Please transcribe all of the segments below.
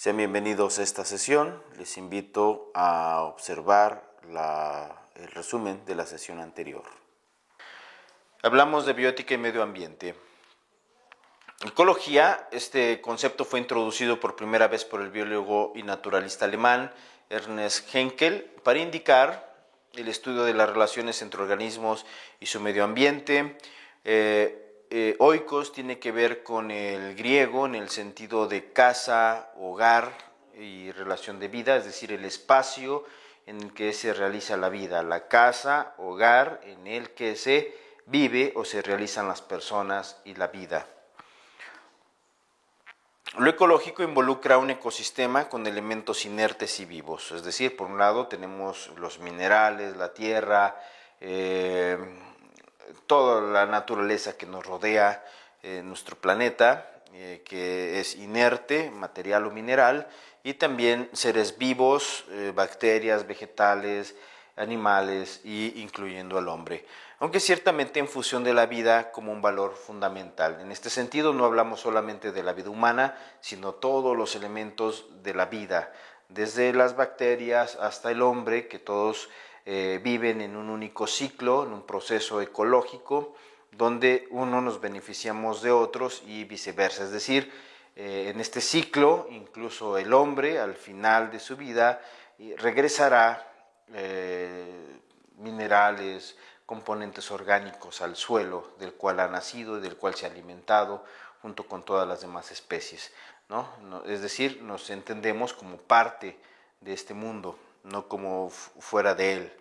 Sean bienvenidos a esta sesión. Les invito a observar el resumen de la sesión anterior. Hablamos de bioética y medio ambiente. Ecología, este concepto fue introducido por primera vez por el biólogo y naturalista alemán Ernst Haeckel para indicar el estudio de las relaciones entre organismos y su medio ambiente. Oikos tiene que ver con el griego en el sentido de casa, hogar y relación de vida, es decir, el espacio en el que se realiza la vida, la casa, hogar en el que se vive o se realizan las personas y la vida. Lo ecológico involucra un ecosistema con elementos inertes y vivos, es decir, por un lado tenemos los minerales, la tierra, toda la naturaleza que nos rodea, nuestro planeta, que es inerte, material o mineral, y también seres vivos, bacterias, vegetales, animales, y incluyendo al hombre, aunque ciertamente en función de la vida como un valor fundamental. En este sentido no hablamos solamente de la vida humana, sino todos los elementos de la vida, desde las bacterias hasta el hombre, que todos viven en un único ciclo, en un proceso ecológico, donde uno nos beneficiamos de otros y viceversa, es decir, en este ciclo incluso el hombre al final de su vida regresará minerales, componentes orgánicos al suelo del cual ha nacido y del cual se ha alimentado junto con todas las demás especies, ¿no? Es decir, nos entendemos como parte de este mundo, no como fuera de él.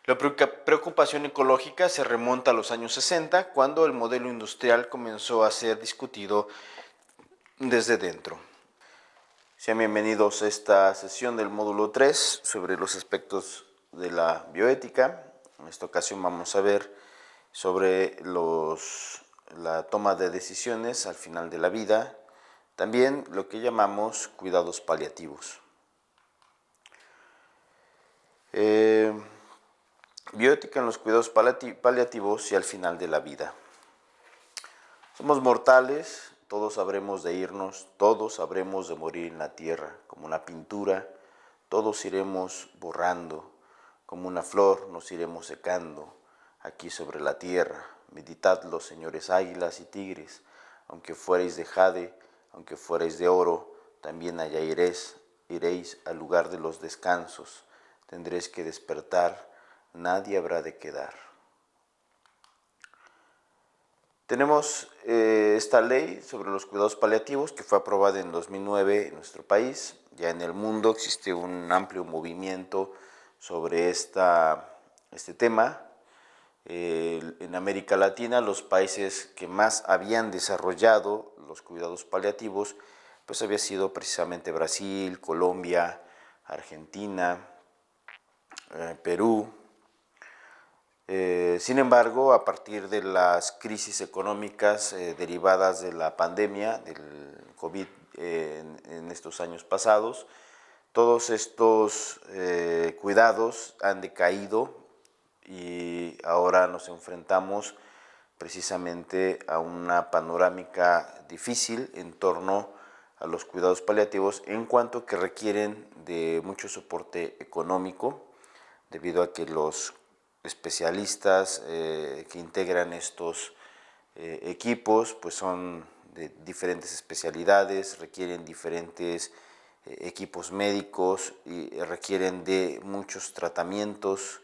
La preocupación ecológica se remonta a los años 60, cuando el modelo industrial comenzó a ser discutido desde dentro. Sean bienvenidos a esta sesión del módulo 3 sobre los aspectos de la bioética. En esta ocasión vamos a ver sobre la toma de decisiones al final de la vida, también lo que llamamos cuidados paliativos. Bioética en los cuidados paliativos y al final de la vida. Somos mortales, todos habremos de irnos, todos habremos de morir en la tierra, como una pintura, todos iremos borrando, como una flor nos iremos secando, aquí sobre la tierra. Meditadlo, señores águilas y tigres, aunque fuerais de jade, aunque fuerais de oro, también allá iréis al lugar de los descansos, tendréis que despertar, nadie habrá de quedar. Tenemos esta ley sobre los cuidados paliativos que fue aprobada en 2009 en nuestro país. Ya en el mundo existe un amplio movimiento sobre este tema. En América Latina, los países que más habían desarrollado los cuidados paliativos, pues había sido precisamente Brasil, Colombia, Argentina, Perú. Sin embargo, a partir de las crisis económicas derivadas de la pandemia, del COVID en estos años pasados, todos estos cuidados han decaído y ahora nos enfrentamos precisamente a una panorámica difícil en torno a los cuidados paliativos en cuanto que requieren de mucho soporte económico, debido a que los especialistas que integran estos equipos pues son de diferentes especialidades, requieren diferentes equipos médicos y requieren de muchos tratamientos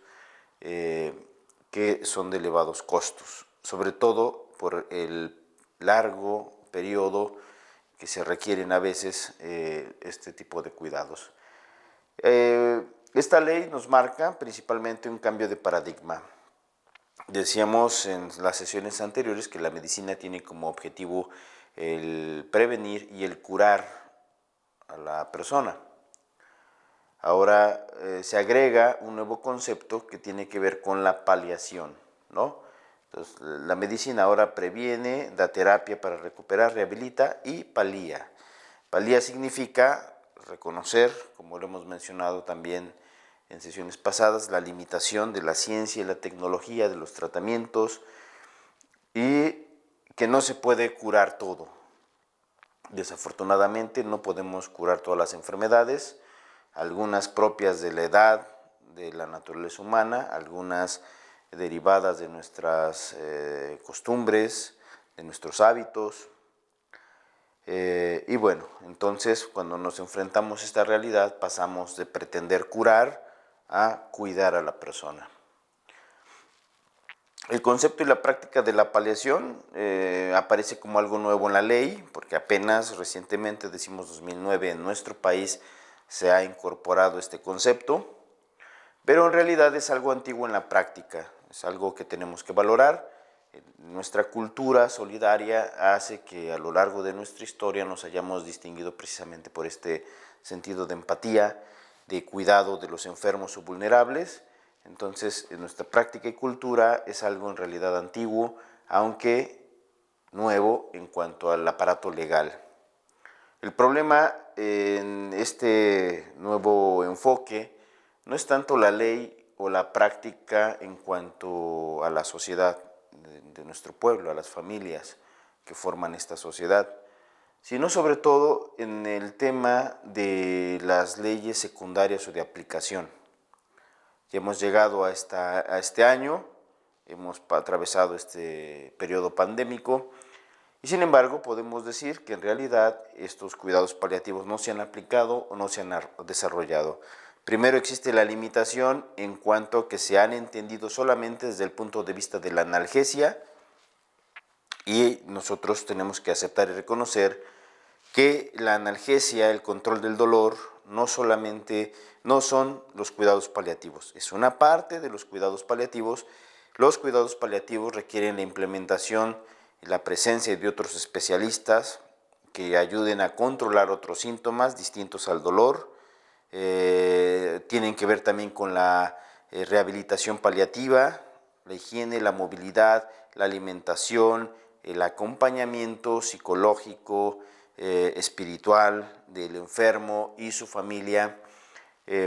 que son de elevados costos, sobre todo por el largo periodo que se requieren a veces este tipo de cuidados. Esta ley nos marca principalmente un cambio de paradigma. Decíamos en las sesiones anteriores que la medicina tiene como objetivo el prevenir y el curar a la persona. Ahora se agrega un nuevo concepto que tiene que ver con la paliación, ¿no? Entonces, la medicina ahora previene, da terapia para recuperar, rehabilita y palía. Palía significa reconocer, como lo hemos mencionado también en sesiones pasadas, la limitación de la ciencia y la tecnología de los tratamientos y que no se puede curar todo, Desafortunadamente no podemos curar todas las enfermedades, algunas propias de la edad, de la naturaleza humana, algunas derivadas de nuestras costumbres, de nuestros hábitos. Y bueno, entonces cuando nos enfrentamos a esta realidad pasamos de pretender curar a cuidar a la persona. El concepto y la práctica de la paliación aparece como algo nuevo en la ley, porque apenas recientemente, decimos 2009, en nuestro país se ha incorporado este concepto, pero en realidad es algo antiguo en la práctica, es algo que tenemos que valorar. Nuestra cultura solidaria hace que a lo largo de nuestra historia nos hayamos distinguido precisamente por este sentido de empatía, de cuidado de los enfermos o vulnerables. Entonces, en nuestra práctica y cultura es algo en realidad antiguo, aunque nuevo en cuanto al aparato legal. El problema en este nuevo enfoque no es tanto la ley o la práctica en cuanto a la sociedad de nuestro pueblo, a las familias que forman esta sociedad, sino sobre todo en el tema de las leyes secundarias o de aplicación. Ya hemos llegado a este año, hemos atravesado este periodo pandémico y sin embargo podemos decir que en realidad estos cuidados paliativos no se han aplicado o no se han desarrollado. Primero existe la limitación en cuanto a que se han entendido solamente desde el punto de vista de la analgesia y nosotros tenemos que aceptar y reconocer que la analgesia, el control del dolor, no solamente no son los cuidados paliativos, es una parte de los cuidados paliativos. Los cuidados paliativos requieren la implementación y la presencia de otros especialistas que ayuden a controlar otros síntomas distintos al dolor. Tienen que ver también con la rehabilitación paliativa, la higiene, la movilidad, la alimentación, el acompañamiento psicológico, espiritual del enfermo y su familia,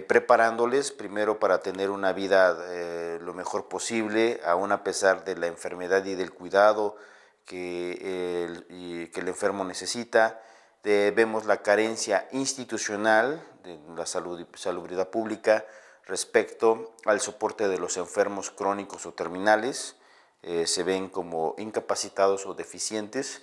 preparándoles primero para tener una vida lo mejor posible, aún a pesar de la enfermedad y del cuidado que el enfermo necesita. Vemos la carencia institucional de la salubridad pública respecto al soporte de los enfermos crónicos o terminales. Se ven como incapacitados o deficientes.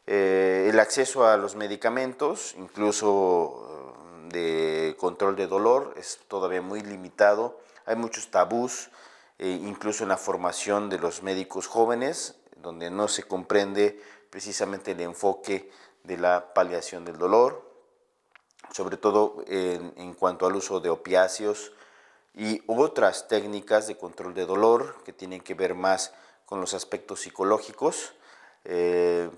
El acceso a los medicamentos, incluso de control de dolor, es todavía muy limitado. Hay muchos tabús, incluso en la formación de los médicos jóvenes, donde no se comprende precisamente el enfoque de la paliación del dolor, sobre todo en cuanto al uso de opiáceos y otras técnicas de control de dolor que tienen que ver más con los aspectos psicológicos.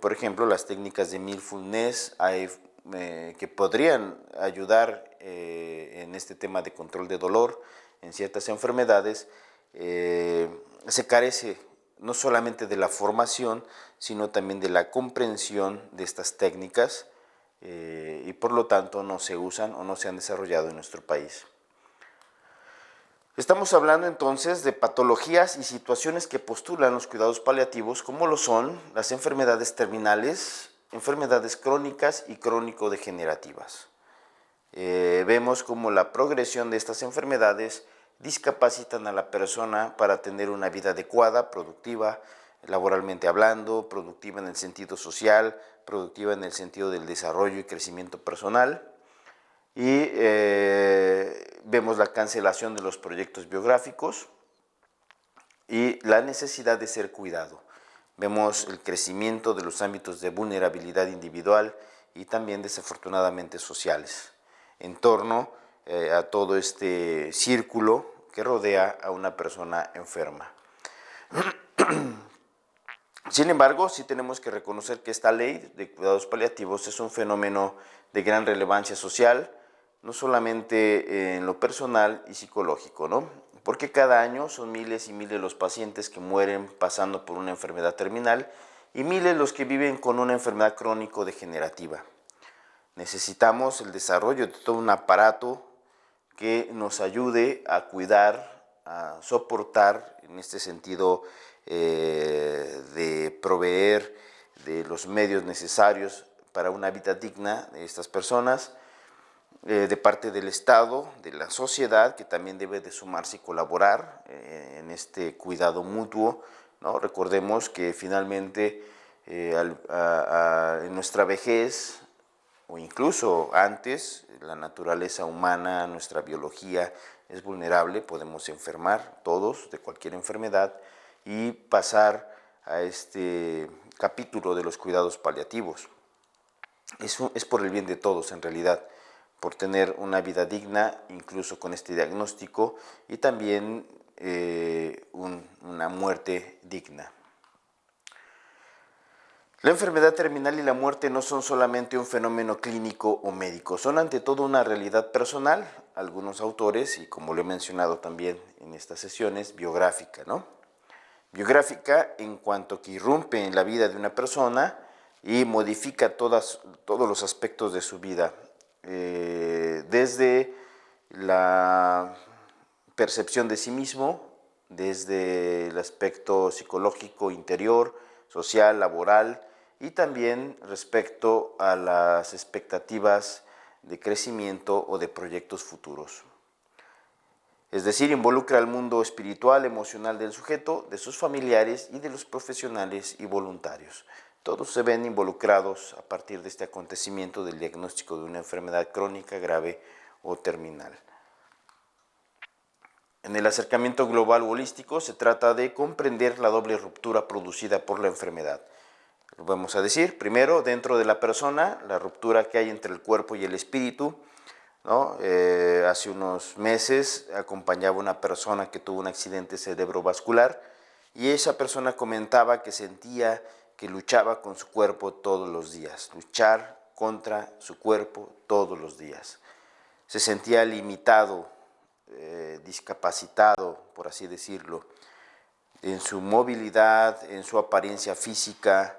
Por ejemplo, las técnicas de mindfulness que podrían ayudar en este tema de control de dolor en ciertas enfermedades. Se carece no solamente de la formación, sino también de la comprensión de estas técnicas y por lo tanto no se usan o no se han desarrollado en nuestro país. Estamos hablando entonces de patologías y situaciones que postulan los cuidados paliativos, como lo son las enfermedades terminales, enfermedades crónicas y crónico-degenerativas. Vemos cómo la progresión de estas enfermedades discapacitan a la persona para tener una vida adecuada, productiva, laboralmente hablando, productiva en el sentido social, productiva en el sentido del desarrollo y crecimiento personal. Y vemos la cancelación de los proyectos biográficos y la necesidad de ser cuidado. Vemos el crecimiento de los ámbitos de vulnerabilidad individual y también desafortunadamente sociales, en torno a todo este círculo que rodea a una persona enferma. Sin embargo, sí tenemos que reconocer que esta ley de cuidados paliativos es un fenómeno de gran relevancia social, no solamente en lo personal y psicológico, ¿no? Porque cada año son miles y miles los pacientes que mueren pasando por una enfermedad terminal y miles los que viven con una enfermedad crónico-degenerativa. Necesitamos el desarrollo de todo un aparato que nos ayude a cuidar, a soportar, en este sentido, de proveer de los medios necesarios para una vida digna de estas personas, de parte del Estado, de la sociedad, que también debe de sumarse y colaborar en este cuidado mutuo, ¿no? Recordemos que finalmente en nuestra vejez, o incluso antes, la naturaleza humana, nuestra biología es vulnerable, podemos enfermar todos de cualquier enfermedad y pasar a este capítulo de los cuidados paliativos. Es por el bien de todos en realidad, por tener una vida digna, incluso con este diagnóstico, y también una muerte digna. La enfermedad terminal y la muerte no son solamente un fenómeno clínico o médico, son ante todo una realidad personal, algunos autores, y como lo he mencionado también en estas sesiones, biográfica, ¿no? Biográfica en cuanto que irrumpe en la vida de una persona y modifica todos los aspectos de su vida, desde la percepción de sí mismo, desde el aspecto psicológico interior, social, laboral, y también respecto a las expectativas de crecimiento o de proyectos futuros. Es decir, involucra al mundo espiritual, emocional del sujeto, de sus familiares y de los profesionales y voluntarios. Todos se ven involucrados a partir de este acontecimiento del diagnóstico de una enfermedad crónica, grave o terminal. En el acercamiento global o holístico se trata de comprender la doble ruptura producida por la enfermedad. Lo vamos a decir, primero, dentro de la persona, la ruptura que hay entre el cuerpo y el espíritu, ¿no? Hace unos meses acompañaba a una persona que tuvo un accidente cerebrovascular y esa persona comentaba que sentía que luchaba con su cuerpo todos los días, luchar contra su cuerpo todos los días. Se sentía limitado, discapacitado, por así decirlo, en su movilidad, en su apariencia física,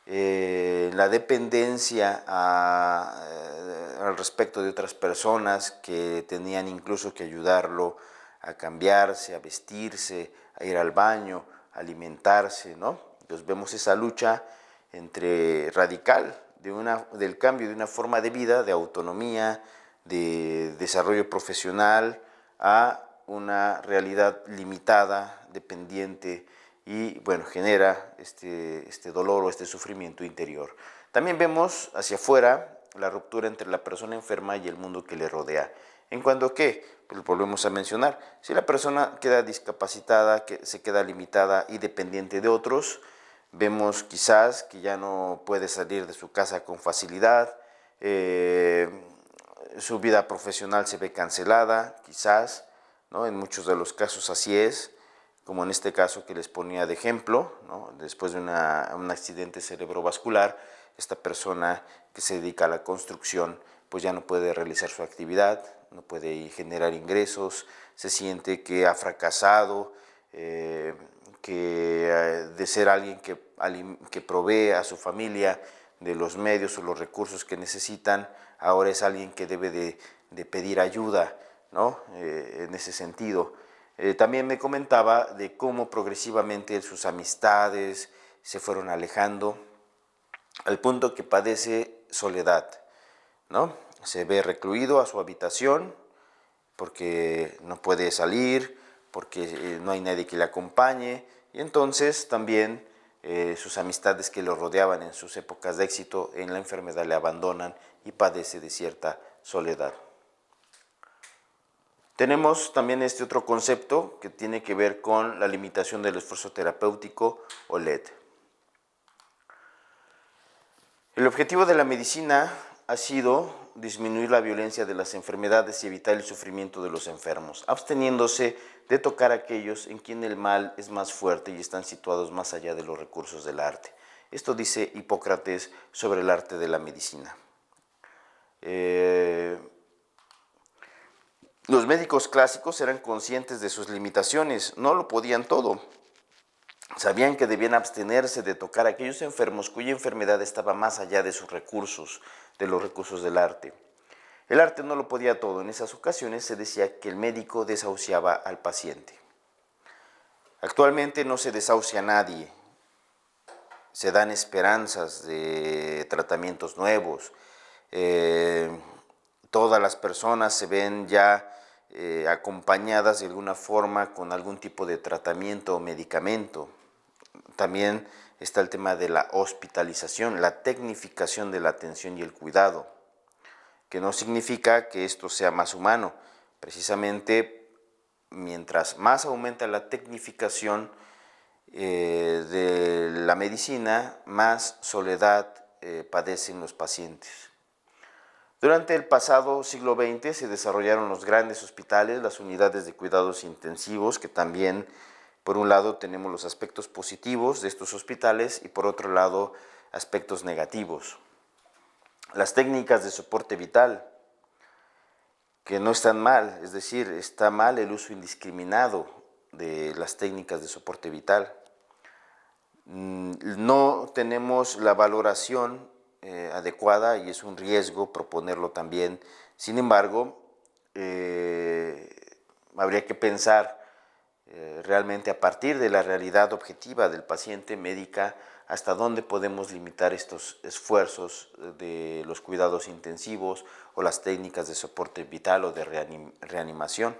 la dependencia al respecto de otras personas que tenían incluso que ayudarlo a cambiarse, a vestirse, a ir al baño, a alimentarse, ¿no? Entonces vemos esa lucha entre radical del cambio de una forma de vida, de autonomía, de desarrollo profesional, a una realidad limitada, dependiente, y bueno, genera este dolor o este sufrimiento interior. También vemos hacia afuera la ruptura entre la persona enferma y el mundo que le rodea. En cuanto a qué, pues volvemos a mencionar, si la persona queda discapacitada, que se queda limitada y dependiente de otros, vemos quizás que ya no puede salir de su casa con facilidad, su vida profesional se ve cancelada, quizás, ¿no? En muchos de los casos así es, como en este caso que les ponía de ejemplo, ¿no? Después de un accidente cerebrovascular, esta persona que se dedica a la construcción, pues ya no puede realizar su actividad, no puede generar ingresos, se siente que ha fracasado, de ser alguien que provee a su familia de los medios o los recursos que necesitan, ahora es alguien que debe de pedir ayuda, ¿no? En ese sentido. También me comentaba de cómo progresivamente sus amistades se fueron alejando, al punto que padece soledad, ¿no? Se ve recluido a su habitación porque no puede salir, porque no hay nadie que le acompañe, y entonces también sus amistades que lo rodeaban en sus épocas de éxito en la enfermedad le abandonan y padece de cierta soledad. Tenemos también este otro concepto que tiene que ver con la limitación del esfuerzo terapéutico o LED. El objetivo de la medicina ha sido disminuir la violencia de las enfermedades y evitar el sufrimiento de los enfermos, absteniéndose de tocar a aquellos en quien el mal es más fuerte y están situados más allá de los recursos del arte. Esto dice Hipócrates sobre el arte de la medicina. Los médicos clásicos eran conscientes de sus limitaciones, no lo podían todo. Sabían que debían abstenerse de tocar a aquellos enfermos cuya enfermedad estaba más allá de sus recursos, de los recursos del arte. El arte no lo podía todo. En esas ocasiones se decía que el médico desahuciaba al paciente. Actualmente no se desahucia a nadie. se dan esperanzas de tratamientos nuevos. Todas las personas se ven ya acompañadas de alguna forma con algún tipo de tratamiento o medicamento. También está el tema de la hospitalización, la tecnificación de la atención y el cuidado, que no significa que esto sea más humano. Precisamente, mientras más aumenta la tecnificación de la medicina, más soledad padecen los pacientes. Durante el pasado siglo XX se desarrollaron los grandes hospitales, las unidades de cuidados intensivos, que también, por un lado, tenemos los aspectos positivos de estos hospitales y por otro lado, aspectos negativos. Las técnicas de soporte vital, que no están mal, es decir, está mal el uso indiscriminado de las técnicas de soporte vital. No tenemos la valoración adecuada y es un riesgo proponerlo también. Sin embargo, habría que pensar realmente a partir de la realidad objetiva del paciente médica hasta dónde podemos limitar estos esfuerzos de los cuidados intensivos o las técnicas de soporte vital o de reanimación.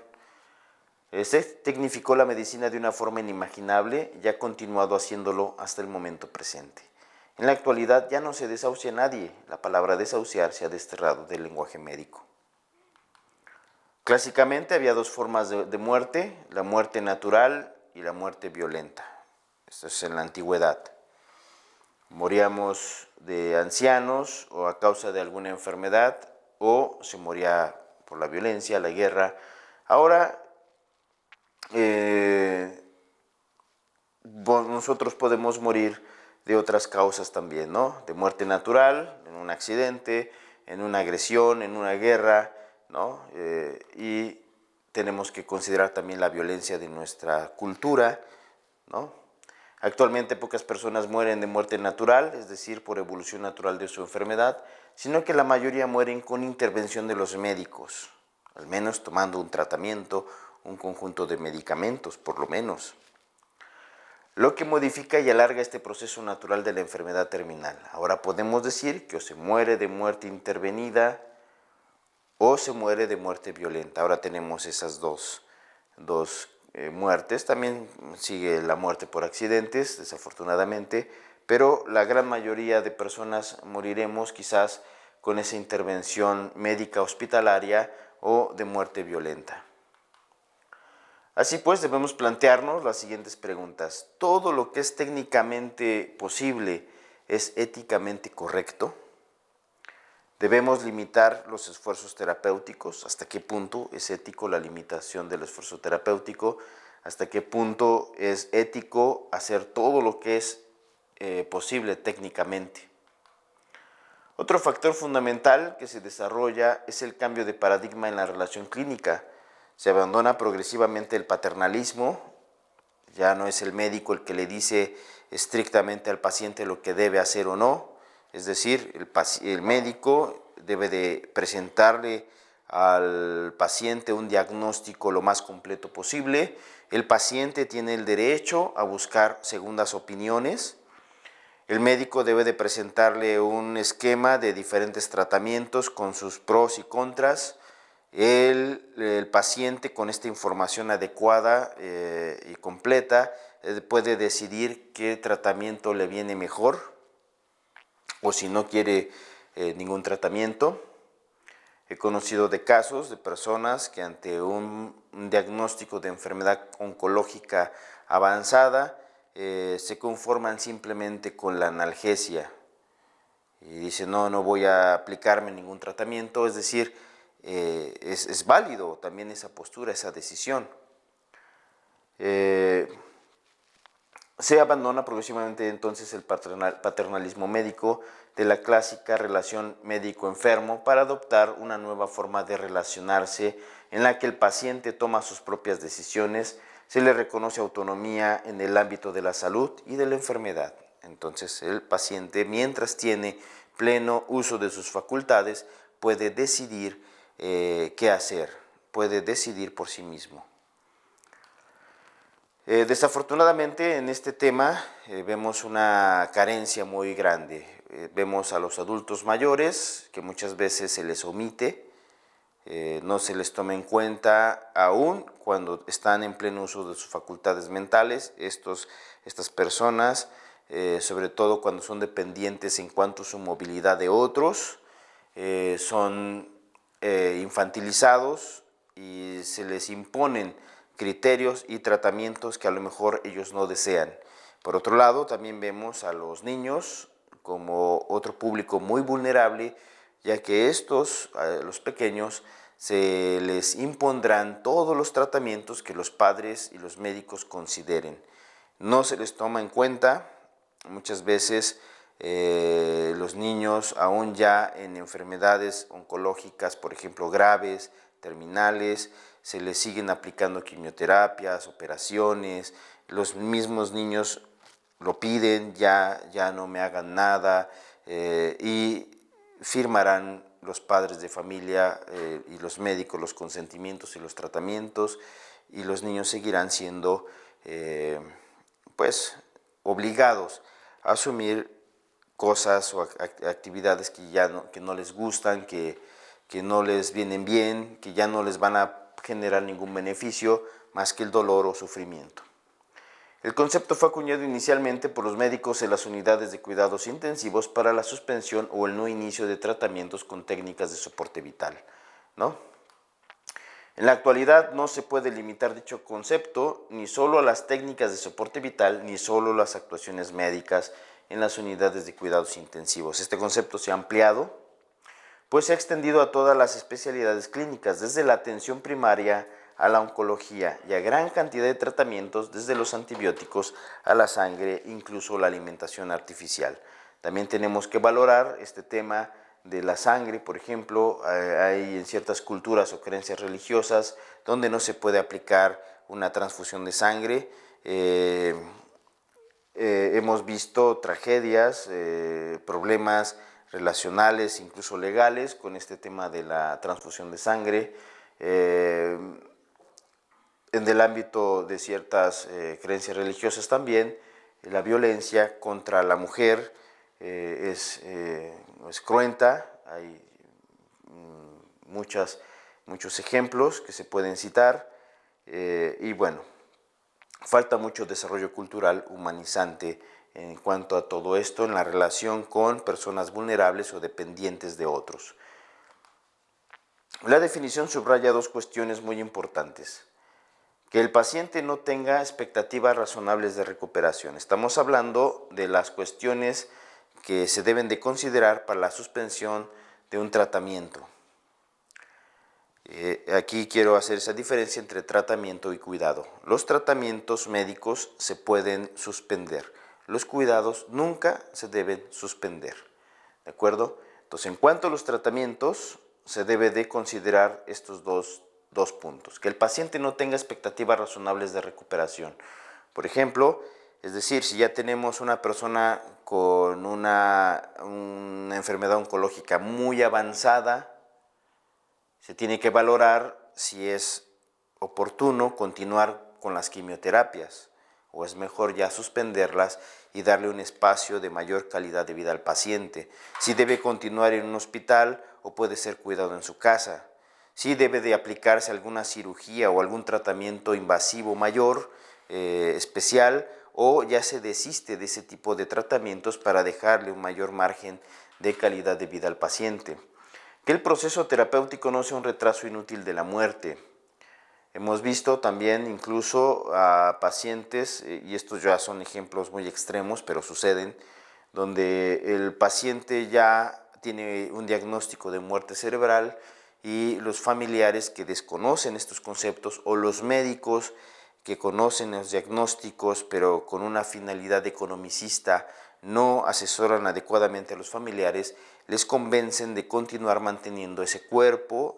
Se tecnificó la medicina de una forma inimaginable y ha continuado haciéndolo hasta el momento presente. En la actualidad ya no se desahucia a nadie, la palabra desahuciar se ha desterrado del lenguaje médico. Clásicamente había dos formas de muerte, la muerte natural y la muerte violenta. Esto es en la antigüedad. Moríamos de ancianos o a causa de alguna enfermedad o se moría por la violencia, la guerra. Ahora nosotros podemos morir de otras causas también, ¿no? De muerte natural, en un accidente, en una agresión, en una guerra, ¿no? Y tenemos que considerar también la violencia de nuestra cultura, ¿no? Actualmente pocas personas mueren de muerte natural, es decir, por evolución natural de su enfermedad, sino que la mayoría mueren con intervención de los médicos, al menos tomando un tratamiento, un conjunto de medicamentos, por lo menos. Lo que modifica y alarga este proceso natural de la enfermedad terminal. Ahora podemos decir que o se muere de muerte intervenida o se muere de muerte violenta. Ahora tenemos esas dos muertes. También sigue la muerte por accidentes, desafortunadamente, pero la gran mayoría de personas moriremos quizás con esa intervención médica hospitalaria o de muerte violenta. Así pues, debemos plantearnos las siguientes preguntas. ¿Todo lo que es técnicamente posible es éticamente correcto? ¿Debemos limitar los esfuerzos terapéuticos? ¿Hasta qué punto es ético la limitación del esfuerzo terapéutico? ¿Hasta qué punto es ético hacer todo lo que es posible técnicamente? Otro factor fundamental que se desarrolla es el cambio de paradigma en la relación clínica. Se abandona progresivamente el paternalismo, ya no es el médico el que le dice estrictamente al paciente lo que debe hacer o no, es decir, el médico debe de presentarle al paciente un diagnóstico lo más completo posible, el paciente tiene el derecho a buscar segundas opiniones, el médico debe de presentarle un esquema de diferentes tratamientos con sus pros y contras. El paciente con esta información adecuada y completa puede decidir qué tratamiento le viene mejor o si no quiere ningún tratamiento. He conocido de casos de personas que ante un diagnóstico de enfermedad oncológica avanzada se conforman simplemente con la analgesia y dicen no voy a aplicarme ningún tratamiento, es decir, es válido también esa postura, esa decisión. Se abandona progresivamente entonces el paternalismo médico de la clásica relación médico-enfermo para adoptar una nueva forma de relacionarse en la que el paciente toma sus propias decisiones, se le reconoce autonomía en el ámbito de la salud y de la enfermedad. Entonces el paciente, mientras tiene pleno uso de sus facultades, puede decidir qué hacer, puede decidir por sí mismo. Desafortunadamente en este tema vemos una carencia muy grande. Vemos a los adultos mayores que muchas veces se les omite, no se les toma en cuenta aún cuando están en pleno uso de sus facultades mentales. Estas personas, sobre todo cuando son dependientes en cuanto a su movilidad de otros, son infantilizados y se les imponen criterios y tratamientos que a lo mejor ellos no desean. Por otro lado, también vemos a los niños como otro público muy vulnerable, ya que los pequeños, se les impondrán todos los tratamientos que los padres y los médicos consideren. No se les toma en cuenta muchas veces los niños, aún ya en enfermedades oncológicas, por ejemplo, graves, terminales, se les siguen aplicando quimioterapias, operaciones, los mismos niños lo piden, ya no me hagan nada, y firmarán los padres de familia y los médicos los consentimientos y los tratamientos, y los niños seguirán siendo pues obligados a asumir cosas o actividades que no les gustan, que no les vienen bien, que ya no les van a generar ningún beneficio más que el dolor o sufrimiento. El concepto fue acuñado inicialmente por los médicos en las unidades de cuidados intensivos para la suspensión o el no inicio de tratamientos con técnicas de soporte vital, ¿no? En la actualidad no se puede limitar dicho concepto ni solo a las técnicas de soporte vital, ni solo a las actuaciones médicas en las unidades de cuidados intensivos. Este concepto se ha ampliado, pues se ha extendido a todas las especialidades clínicas, desde la atención primaria a la oncología y a gran cantidad de tratamientos, desde los antibióticos a la sangre, incluso la alimentación artificial. También tenemos que valorar este tema de la sangre. Por ejemplo, hay en ciertas culturas o creencias religiosas donde no se puede aplicar una transfusión de sangre. Hemos visto tragedias, problemas relacionales, incluso legales, con este tema de la transfusión de sangre. En el ámbito de ciertas creencias religiosas también, la violencia contra la mujer es cruenta. Hay muchos ejemplos que se pueden citar, y bueno, falta mucho desarrollo cultural humanizante en cuanto a todo esto en la relación con personas vulnerables o dependientes de otros. La definición subraya dos cuestiones muy importantes: que el paciente no tenga expectativas razonables de recuperación. Estamos hablando de las cuestiones que se deben de considerar para la suspensión de un tratamiento. Aquí quiero hacer esa diferencia entre tratamiento y cuidado. Los tratamientos médicos se pueden suspender. Los cuidados nunca se deben suspender. ¿De acuerdo? Entonces, en cuanto a los tratamientos, se debe de considerar estos dos puntos: que el paciente no tenga expectativas razonables de recuperación. Por ejemplo, es decir, si ya tenemos una persona con una enfermedad oncológica muy avanzada, se tiene que valorar si es oportuno continuar con las quimioterapias o es mejor ya suspenderlas y darle un espacio de mayor calidad de vida al paciente. Si debe continuar en un hospital o puede ser cuidado en su casa. Si debe de aplicarse alguna cirugía o algún tratamiento invasivo mayor, especial, o ya se desiste de ese tipo de tratamientos para dejarle un mayor margen de calidad de vida al paciente. Que el proceso terapéutico no sea un retraso inútil de la muerte. Hemos visto también incluso a pacientes, y estos ya son ejemplos muy extremos, pero suceden, donde el paciente ya tiene un diagnóstico de muerte cerebral y los familiares que desconocen estos conceptos, o los médicos que conocen los diagnósticos pero con una finalidad economicista, no asesoran adecuadamente a los familiares, les convencen de continuar manteniendo ese cuerpo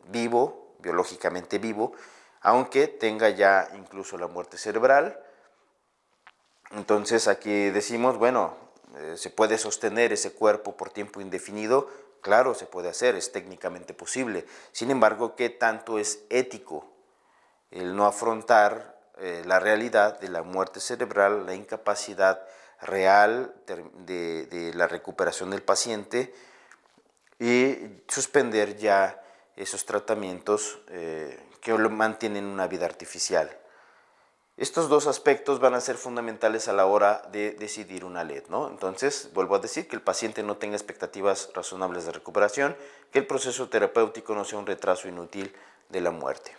vivo, biológicamente vivo, aunque tenga ya incluso la muerte cerebral. Entonces aquí decimos, bueno, ¿se puede sostener ese cuerpo por tiempo indefinido? Claro, se puede hacer, es técnicamente posible. Sin embargo, ¿qué tanto es ético el no afrontar la realidad de la muerte cerebral, la incapacidad real de la recuperación del paciente y suspender ya esos tratamientos que lo mantienen una vida artificial. Estos dos aspectos van a ser fundamentales a la hora de decidir una LED, ¿no? Entonces, vuelvo a decir que el paciente no tenga expectativas razonables de recuperación, que el proceso terapéutico no sea un retraso inútil de la muerte.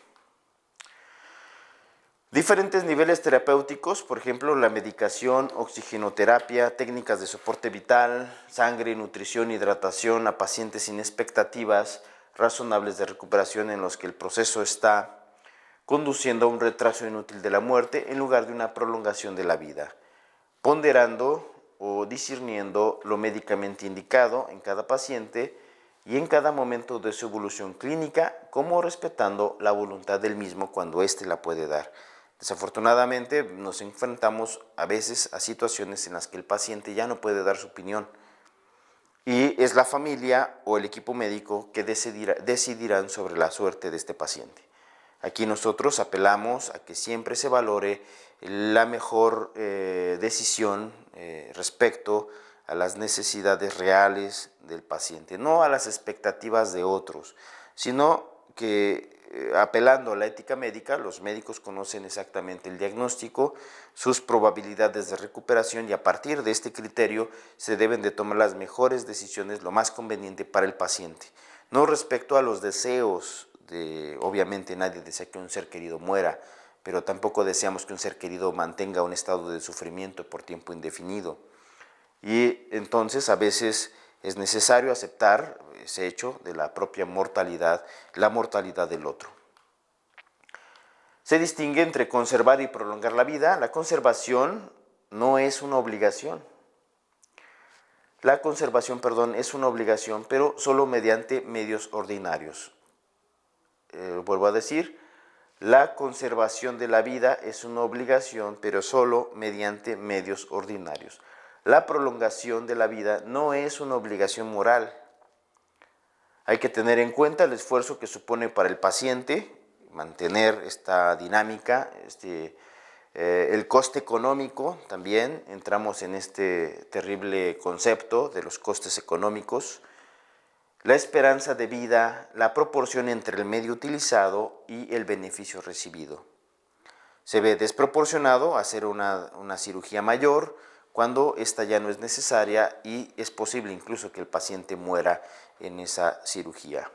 Diferentes niveles terapéuticos, por ejemplo, la medicación, oxigenoterapia, técnicas de soporte vital, sangre, nutrición, hidratación a pacientes sin expectativas razonables de recuperación en los que el proceso está conduciendo a un retraso inútil de la muerte en lugar de una prolongación de la vida, ponderando o discerniendo lo médicamente indicado en cada paciente y en cada momento de su evolución clínica, como respetando la voluntad del mismo cuando éste la puede dar. Desafortunadamente nos enfrentamos a veces a situaciones en las que el paciente ya no puede dar su opinión y es la familia o el equipo médico que decidirán sobre la suerte de este paciente. Aquí nosotros apelamos a que siempre se valore la mejor decisión respecto a las necesidades reales del paciente, no a las expectativas de otros, sino que apelando a la ética médica, los médicos conocen exactamente el diagnóstico, sus probabilidades de recuperación y a partir de este criterio se deben de tomar las mejores decisiones, lo más conveniente para el paciente, no respecto a los deseos. Obviamente nadie desea que un ser querido muera, pero tampoco deseamos que un ser querido mantenga un estado de sufrimiento por tiempo indefinido. Y entonces a veces es necesario aceptar ese hecho de la propia mortalidad, la mortalidad del otro. Se distingue entre conservar y prolongar la vida. La conservación no es una obligación. La conservación, perdón, es una obligación, pero solo mediante medios ordinarios. Vuelvo a decir, la conservación de la vida es una obligación, pero solo mediante medios ordinarios. La prolongación de la vida no es una obligación moral. Hay que tener en cuenta el esfuerzo que supone para el paciente mantener esta dinámica, el coste económico también, entramos en este terrible concepto de los costes económicos, la esperanza de vida, la proporción entre el medio utilizado y el beneficio recibido. Se ve desproporcionado hacer una cirugía mayor cuando esta ya no es necesaria y es posible incluso que el paciente muera en esa cirugía,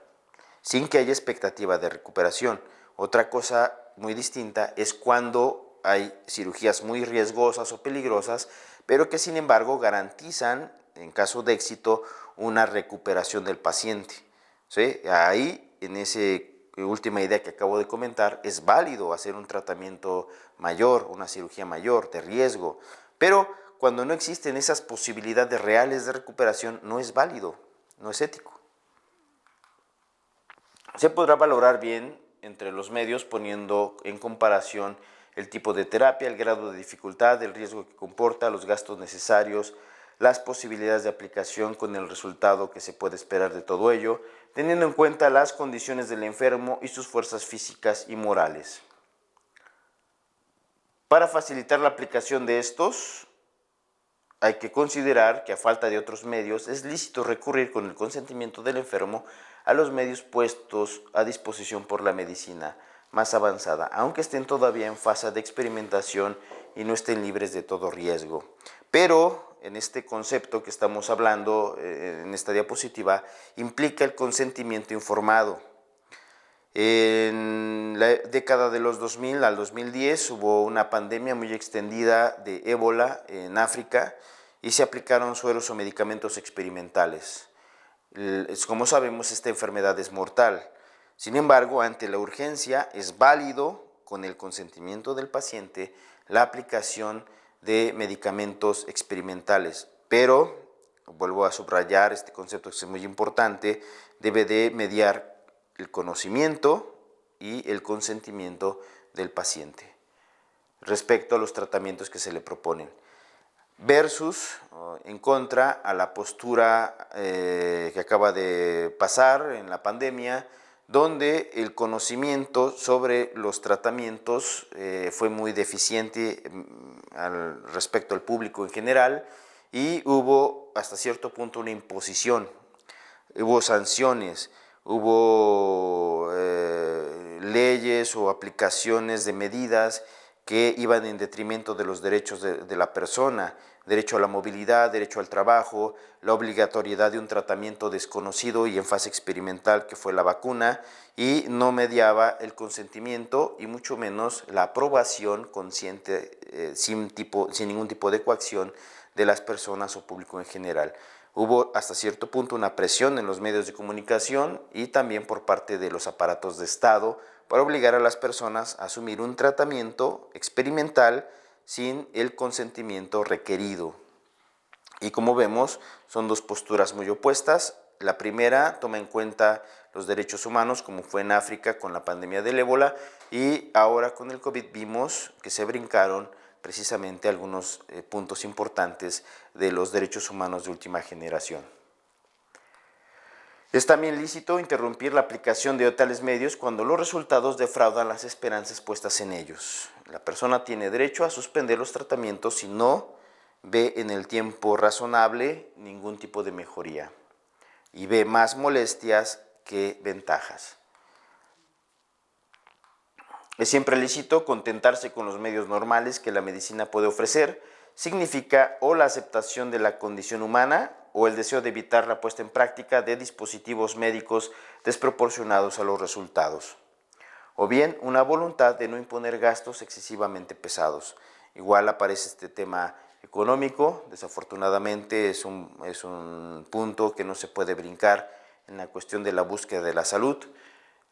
sin que haya expectativa de recuperación. Otra cosa muy distinta es cuando hay cirugías muy riesgosas o peligrosas, pero que sin embargo garantizan, en caso de éxito, una recuperación del paciente. ¿Sí? Ahí, en esa última idea que acabo de comentar, es válido hacer un tratamiento mayor, una cirugía mayor, de riesgo, pero cuando no existen esas posibilidades reales de recuperación, no es válido, no es ético. Se podrá valorar bien entre los medios poniendo en comparación el tipo de terapia, el grado de dificultad, el riesgo que comporta, los gastos necesarios, las posibilidades de aplicación con el resultado que se puede esperar de todo ello, teniendo en cuenta las condiciones del enfermo y sus fuerzas físicas y morales. Para facilitar la aplicación de estos, hay que considerar que a falta de otros medios es lícito recurrir con el consentimiento del enfermo a los medios puestos a disposición por la medicina más avanzada, aunque estén todavía en fase de experimentación y no estén libres de todo riesgo. Pero en este concepto que estamos hablando en esta diapositiva implica el consentimiento informado. En la década de los 2000 al 2010 hubo una pandemia muy extendida de ébola en África y se aplicaron sueros o medicamentos experimentales. Como sabemos, esta enfermedad es mortal. Sin embargo, ante la urgencia es válido, con el consentimiento del paciente, la aplicación de medicamentos experimentales. Pero, vuelvo a subrayar este concepto que es muy importante, debe de mediar el conocimiento y el consentimiento del paciente respecto a los tratamientos que se le proponen, versus en contra a la postura que acaba de pasar en la pandemia donde el conocimiento sobre los tratamientos fue muy deficiente respecto al público en general, y hubo hasta cierto punto una imposición, hubo sanciones, hubo leyes o aplicaciones de medidas que iban en detrimento de los derechos de la persona: derecho a la movilidad, derecho al trabajo, la obligatoriedad de un tratamiento desconocido y en fase experimental que fue la vacuna, y no mediaba el consentimiento y mucho menos la aprobación consciente, sin ningún tipo de coacción de las personas o público en general. Hubo hasta cierto punto una presión en los medios de comunicación y también por parte de los aparatos de Estado para obligar a las personas a asumir un tratamiento experimental sin el consentimiento requerido. Y como vemos, son dos posturas muy opuestas. La primera toma en cuenta los derechos humanos, como fue en África con la pandemia del ébola, y ahora con el COVID vimos que se brincaron precisamente algunos puntos importantes de los derechos humanos de última generación. Es también lícito interrumpir la aplicación de tales medios cuando los resultados defraudan las esperanzas puestas en ellos. La persona tiene derecho a suspender los tratamientos si no ve en el tiempo razonable ningún tipo de mejoría y ve más molestias que ventajas. Es siempre lícito contentarse con los medios normales que la medicina puede ofrecer. Significa o la aceptación de la condición humana o el deseo de evitar la puesta en práctica de dispositivos médicos desproporcionados a los resultados, o bien una voluntad de no imponer gastos excesivamente pesados. Igual aparece este tema económico. Desafortunadamente es un punto que no se puede brincar en la cuestión de la búsqueda de la salud.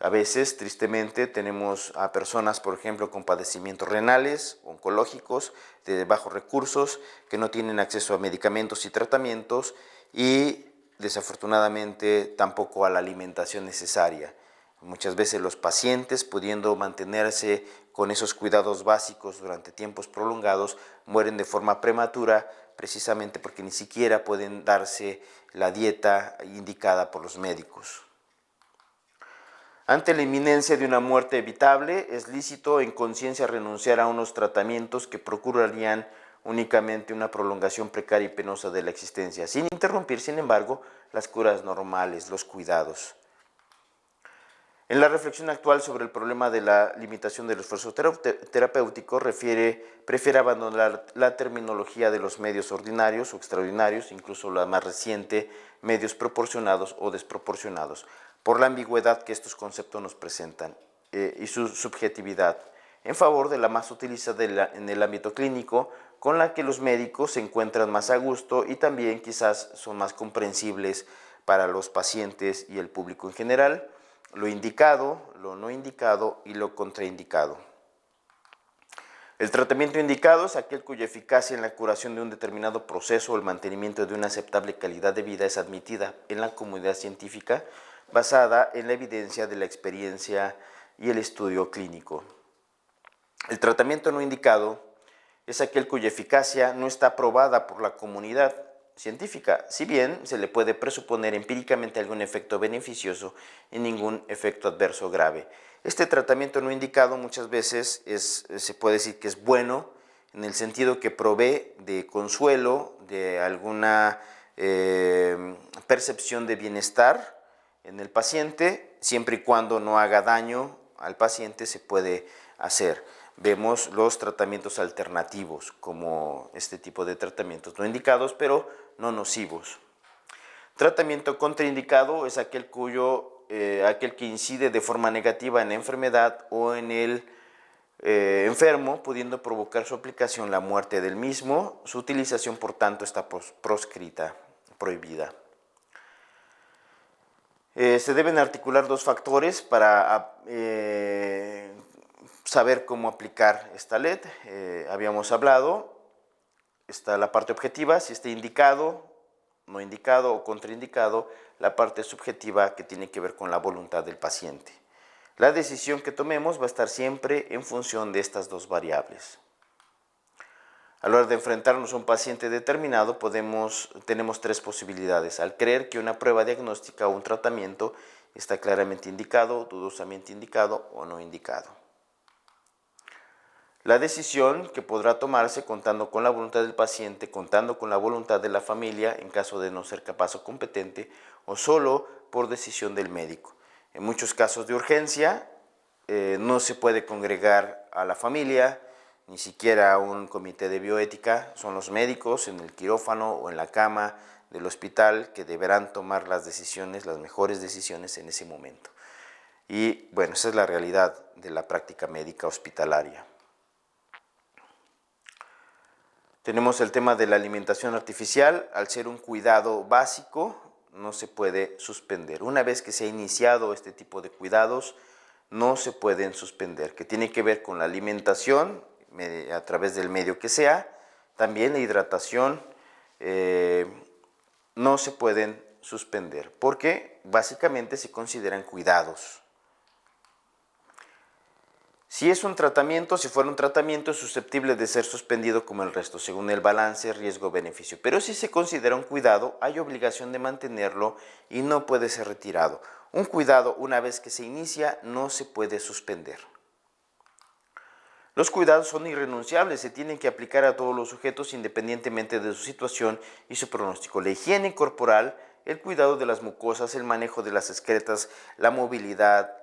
A veces, tristemente, tenemos a personas, por ejemplo, con padecimientos renales, oncológicos, de bajos recursos, que no tienen acceso a medicamentos y tratamientos, y desafortunadamente tampoco a la alimentación necesaria. Muchas veces los pacientes, pudiendo mantenerse con esos cuidados básicos durante tiempos prolongados, mueren de forma prematura, precisamente porque ni siquiera pueden darse la dieta indicada por los médicos. Ante la inminencia de una muerte evitable, es lícito en conciencia renunciar a unos tratamientos que procurarían únicamente una prolongación precaria y penosa de la existencia, sin interrumpir, sin embargo, las curas normales, los cuidados. En la reflexión actual sobre el problema de la limitación del esfuerzo terapéutico, prefiere abandonar la terminología de los medios ordinarios o extraordinarios, incluso la más reciente, medios proporcionados o desproporcionados, por la ambigüedad que estos conceptos nos presentan y su subjetividad, en favor de la más utilizada en el ámbito clínico, con la que los médicos se encuentran más a gusto y también quizás son más comprensibles para los pacientes y el público en general: lo indicado, lo no indicado y lo contraindicado. El tratamiento indicado es aquel cuya eficacia en la curación de un determinado proceso o el mantenimiento de una aceptable calidad de vida es admitida en la comunidad científica, basada en la evidencia de la experiencia y el estudio clínico. El tratamiento no indicado es aquel cuya eficacia no está aprobada por la comunidad científica, si bien se le puede presuponer empíricamente algún efecto beneficioso y ningún efecto adverso grave. Este tratamiento no indicado muchas veces se puede decir que es bueno en el sentido que provee de consuelo, de alguna percepción de bienestar en el paciente, siempre y cuando no haga daño al paciente se puede hacer. Vemos los tratamientos alternativos como este tipo de tratamientos no indicados, pero no nocivos. Tratamiento contraindicado es aquel que incide de forma negativa en la enfermedad o en el enfermo, pudiendo provocar su aplicación la muerte del mismo. Su utilización, por tanto, está proscrita, prohibida. Se deben articular dos factores para saber cómo aplicar esta ley. Habíamos hablado, está la parte objetiva, si está indicado, no indicado o contraindicado; la parte subjetiva, que tiene que ver con la voluntad del paciente. La decisión que tomemos va a estar siempre en función de estas dos variables. A la hora de enfrentarnos a un paciente determinado, tenemos tres posibilidades. Al creer que una prueba diagnóstica o un tratamiento está claramente indicado, dudosamente indicado o no indicado. La decisión que podrá tomarse contando con la voluntad del paciente, contando con la voluntad de la familia en caso de no ser capaz o competente, o solo por decisión del médico. En muchos casos de urgencia no se puede congregar a la familia, ni siquiera a un comité de bioética. Son los médicos en el quirófano o en la cama del hospital que deberán tomar las decisiones, las mejores decisiones en ese momento. Y bueno, esa es la realidad de la práctica médica hospitalaria. Tenemos el tema de la alimentación artificial. Al ser un cuidado básico, no se puede suspender. Una vez que se ha iniciado este tipo de cuidados, no se pueden suspender, que tiene que ver con la alimentación a través del medio que sea, también la hidratación, no se pueden suspender, porque básicamente se consideran cuidados. Si es un tratamiento, si fuera un tratamiento, es susceptible de ser suspendido como el resto, según el balance riesgo-beneficio. Pero si se considera un cuidado, hay obligación de mantenerlo y no puede ser retirado. Un cuidado, una vez que se inicia, no se puede suspender. Los cuidados son irrenunciables, se tienen que aplicar a todos los sujetos independientemente de su situación y su pronóstico. La higiene corporal, el cuidado de las mucosas, el manejo de las excretas, la movilidad,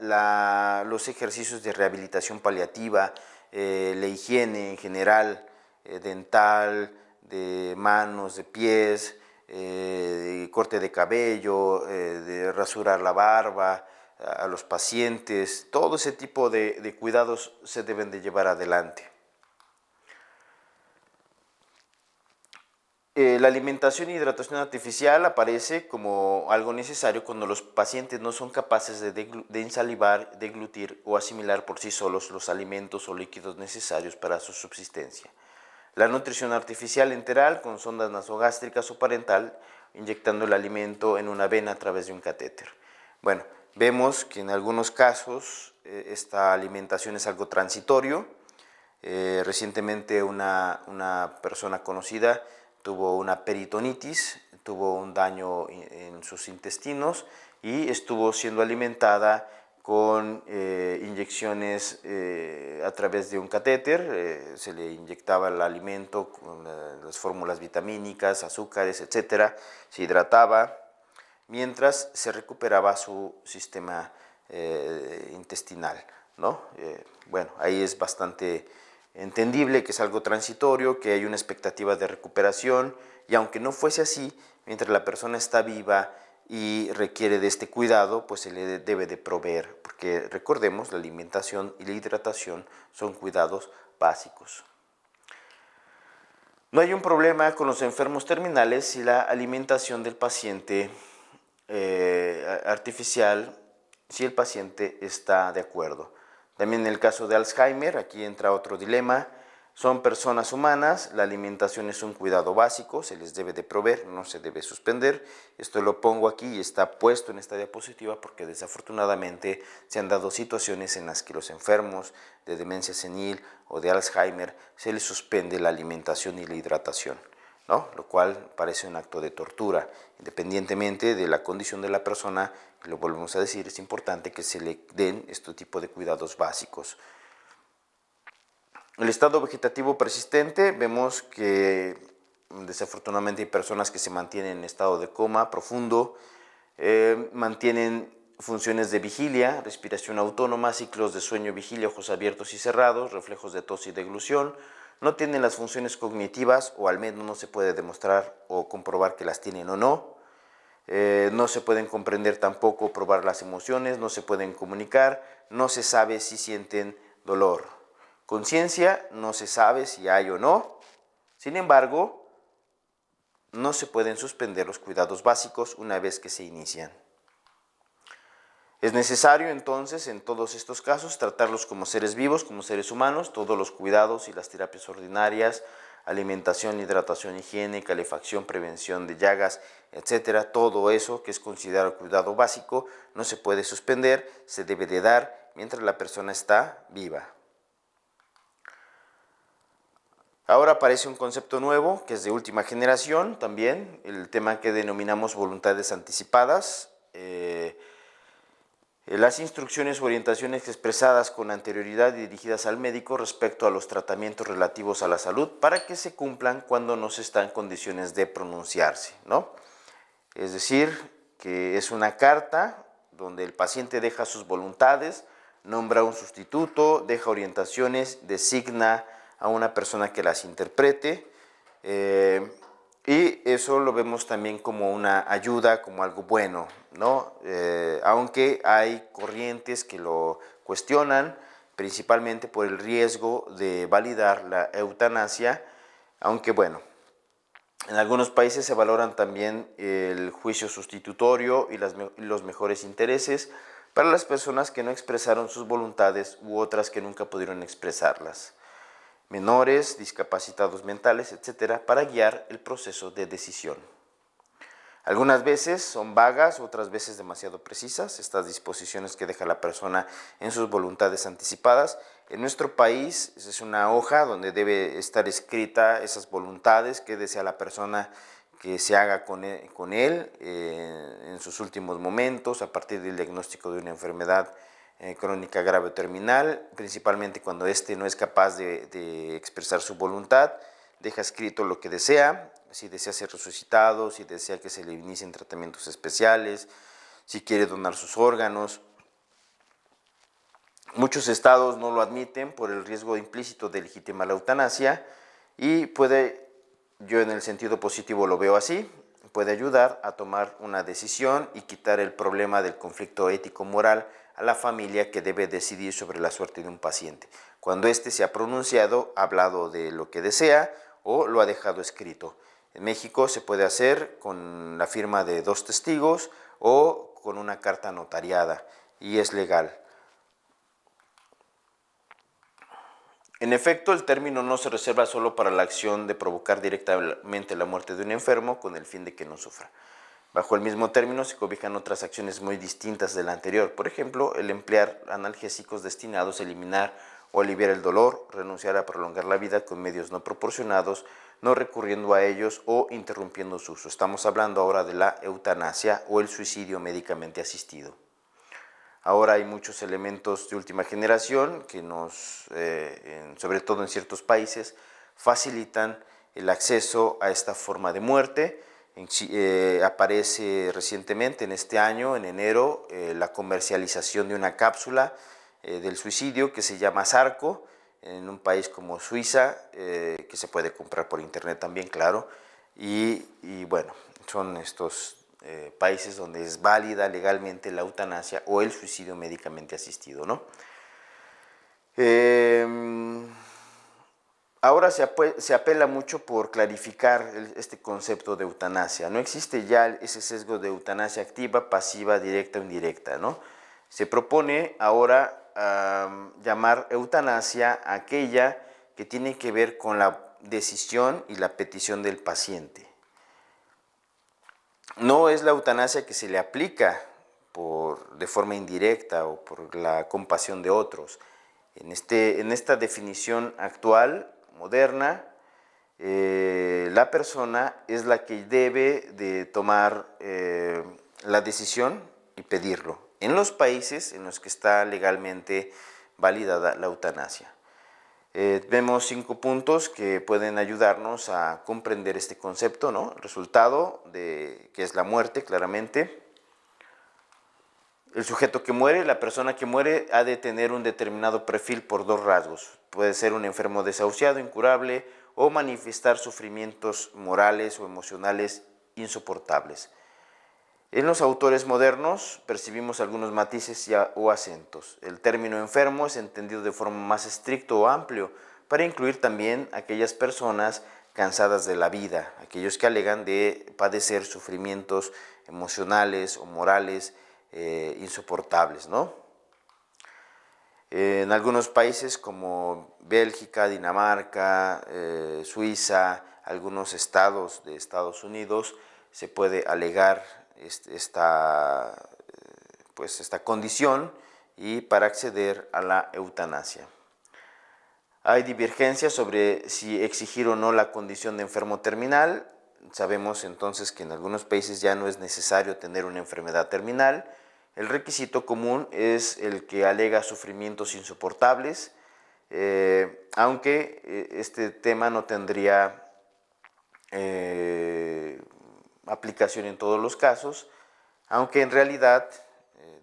los ejercicios de rehabilitación paliativa, la higiene en general, dental, de manos, de pies, corte de cabello, de rasurar la barba a los pacientes, todo ese tipo de cuidados se deben de llevar adelante. La alimentación e hidratación artificial aparece como algo necesario cuando los pacientes no son capaces de insalivar, deglutir o asimilar por sí solos los alimentos o líquidos necesarios para su subsistencia. La nutrición artificial enteral con sondas nasogástricas o parental, inyectando el alimento en una vena a través de un catéter. Bueno, vemos que en algunos casos esta alimentación es algo transitorio. Recientemente una persona conocida tuvo una peritonitis, tuvo un daño en sus intestinos y estuvo siendo alimentada con inyecciones a través de un catéter. Se le inyectaba el alimento con las fórmulas vitamínicas, azúcares, etcétera, se hidrataba mientras se recuperaba su sistema intestinal, ¿no? Bueno, ahí es bastante entendible que es algo transitorio, que hay una expectativa de recuperación, y aunque no fuese así, mientras la persona está viva y requiere de este cuidado, pues se le debe de proveer, porque recordemos, la alimentación y la hidratación son cuidados básicos. No hay un problema con los enfermos terminales si la alimentación del paciente artificial, si el paciente está de acuerdo. También en el caso de Alzheimer, aquí entra otro dilema. Son personas humanas, la alimentación es un cuidado básico, se les debe de proveer, no se debe suspender. Esto lo pongo aquí y está puesto en esta diapositiva porque desafortunadamente se han dado situaciones en las que los enfermos de demencia senil o de Alzheimer se les suspende la alimentación y la hidratación, ¿no? Lo cual parece un acto de tortura. Independientemente de la condición de la persona, y lo volvemos a decir, es importante que se le den este tipo de cuidados básicos. El estado vegetativo persistente, vemos que desafortunadamente hay personas que se mantienen en estado de coma profundo, mantienen funciones de vigilia, respiración autónoma, ciclos de sueño-vigilia, ojos abiertos y cerrados, reflejos de tos y deglución. No tienen las funciones cognitivas, o al menos no se puede demostrar o comprobar que las tienen o no. No se pueden comprender tampoco o probar las emociones, no se pueden comunicar, no se sabe si sienten dolor. Conciencia, no se sabe si hay o no. Sin embargo, no se pueden suspender los cuidados básicos una vez que se inician. Es necesario entonces, en todos estos casos, tratarlos como seres vivos, como seres humanos, todos los cuidados y las terapias ordinarias, alimentación, hidratación, higiene, calefacción, prevención de llagas, etcétera, todo eso que es considerado cuidado básico no se puede suspender, se debe de dar mientras la persona está viva. Ahora aparece un concepto nuevo que es de última generación también, el tema que denominamos voluntades anticipadas. Las instrucciones o orientaciones expresadas con anterioridad y dirigidas al médico respecto a los tratamientos relativos a la salud para que se cumplan cuando no se está en condiciones de pronunciarse, ¿no? Es decir, que es una carta donde el paciente deja sus voluntades, nombra un sustituto, deja orientaciones, designa a una persona que las interprete, y eso lo vemos también como una ayuda, como algo bueno, ¿no? Aunque hay corrientes que lo cuestionan, principalmente por el riesgo de validar la eutanasia, aunque bueno, en algunos países se valoran también el juicio sustitutorio y los mejores intereses para las personas que no expresaron sus voluntades u otras que nunca pudieron expresarlas, menores, discapacitados mentales, etcétera, para guiar el proceso de decisión. Algunas veces son vagas, otras veces demasiado precisas, estas disposiciones que deja la persona en sus voluntades anticipadas. En nuestro país es una hoja donde debe estar escrita esas voluntades que desea la persona que se haga con él en sus últimos momentos, a partir del diagnóstico de una enfermedad crónica grave o terminal, principalmente cuando éste no es capaz de expresar su voluntad, deja escrito lo que desea, si desea ser resucitado, si desea que se le inicien tratamientos especiales, si quiere donar sus órganos. Muchos estados no lo admiten por el riesgo implícito de legitimar la eutanasia y puede, yo en el sentido positivo lo veo así, puede ayudar a tomar una decisión y quitar el problema del conflicto ético-moral a la familia que debe decidir sobre la suerte de un paciente. Cuando éste se ha pronunciado, ha hablado de lo que desea o lo ha dejado escrito. En México se puede hacer con la firma de 2 testigos o con una carta notariada y es legal. En efecto, el término no se reserva solo para la acción de provocar directamente la muerte de un enfermo con el fin de que no sufra. Bajo el mismo término se cobijan otras acciones muy distintas de la anterior. Por ejemplo, el emplear analgésicos destinados a eliminar o aliviar el dolor, renunciar a prolongar la vida con medios no proporcionados, no recurriendo a ellos o interrumpiendo su uso. Estamos hablando ahora de la eutanasia o el suicidio médicamente asistido. Ahora hay muchos elementos de última generación que sobre todo en ciertos países, facilitan el acceso a esta forma de muerte. Aparece recientemente, en este año, en enero, la comercialización de una cápsula del suicidio que se llama Sarco, en un país como Suiza, que se puede comprar por internet también, claro, y bueno, son estos países donde es válida legalmente la eutanasia o el suicidio médicamente asistido, ¿no? Ahora se apela mucho por clarificar este concepto de eutanasia. No existe ya ese sesgo de eutanasia activa, pasiva, directa o indirecta, ¿no? Se propone ahora llamar eutanasia a aquella que tiene que ver con la decisión y la petición del paciente. No es la eutanasia que se le aplica de forma indirecta o por la compasión de otros. En esta definición actual, moderna, la persona es la que debe de tomar la decisión y pedirlo, en los países en los que está legalmente validada la eutanasia. Vemos 5 puntos que pueden ayudarnos a comprender este concepto, ¿no? El resultado que es la muerte, claramente. El sujeto que muere, la persona que muere, ha de tener un determinado perfil por 2 rasgos. Puede ser un enfermo desahuciado, incurable, o manifestar sufrimientos morales o emocionales insoportables. En los autores modernos percibimos algunos matices o acentos. El término enfermo es entendido de forma más estricta o amplio para incluir también aquellas personas cansadas de la vida, aquellos que alegan de padecer sufrimientos emocionales o morales insoportables, ¿no? En algunos países como Bélgica, Dinamarca, Suiza, algunos estados de Estados Unidos, se puede alegar esta condición y para acceder a la eutanasia. Hay divergencias sobre si exigir o no la condición de enfermo terminal. Sabemos entonces que en algunos países ya no es necesario tener una enfermedad terminal, El requisito común es el que alega sufrimientos insoportables, aunque este tema no tendría aplicación en todos los casos, aunque en realidad,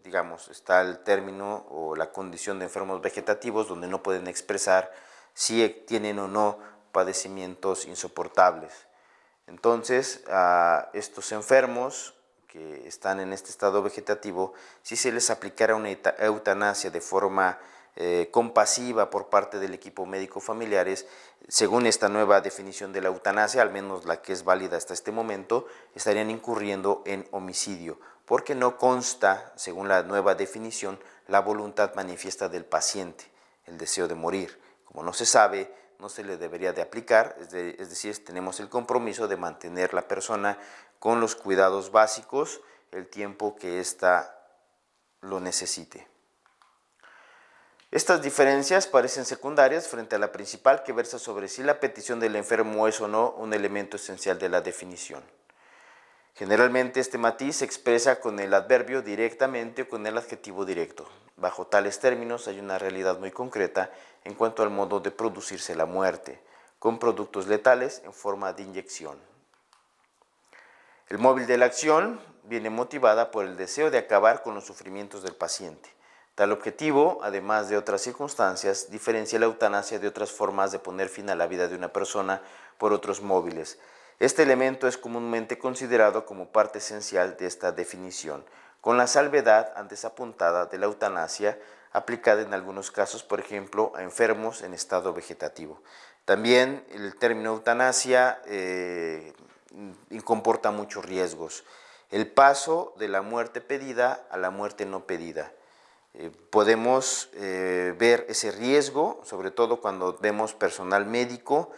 digamos, está el término o la condición de enfermos vegetativos donde no pueden expresar si tienen o no padecimientos insoportables. Entonces, a estos enfermos que están en este estado vegetativo, si se les aplicara una eutanasia de forma compasiva por parte del equipo médico familiares, según esta nueva definición de la eutanasia, al menos la que es válida hasta este momento, estarían incurriendo en homicidio, porque no consta, según la nueva definición, la voluntad manifiesta del paciente, el deseo de morir. Como no se sabe, no se le debería de aplicar, es decir, tenemos el compromiso de mantener la persona con los cuidados básicos el tiempo que ésta lo necesite. Estas diferencias parecen secundarias frente a la principal, que versa sobre si la petición del enfermo es o no un elemento esencial de la definición. Generalmente este matiz se expresa con el adverbio directamente o con el adjetivo directo. Bajo tales términos hay una realidad muy concreta en cuanto al modo de producirse la muerte, con productos letales en forma de inyección. El móvil de la acción viene motivada por el deseo de acabar con los sufrimientos del paciente. Tal objetivo, además de otras circunstancias, diferencia la eutanasia de otras formas de poner fin a la vida de una persona por otros móviles. Este elemento es comúnmente considerado como parte esencial de esta definición, con la salvedad antes apuntada de la eutanasia, aplicada en algunos casos, por ejemplo, a enfermos en estado vegetativo. También el término eutanasia comporta muchos riesgos. El paso de la muerte pedida a la muerte no pedida. Podemos ver ese riesgo, sobre todo cuando vemos personal médico,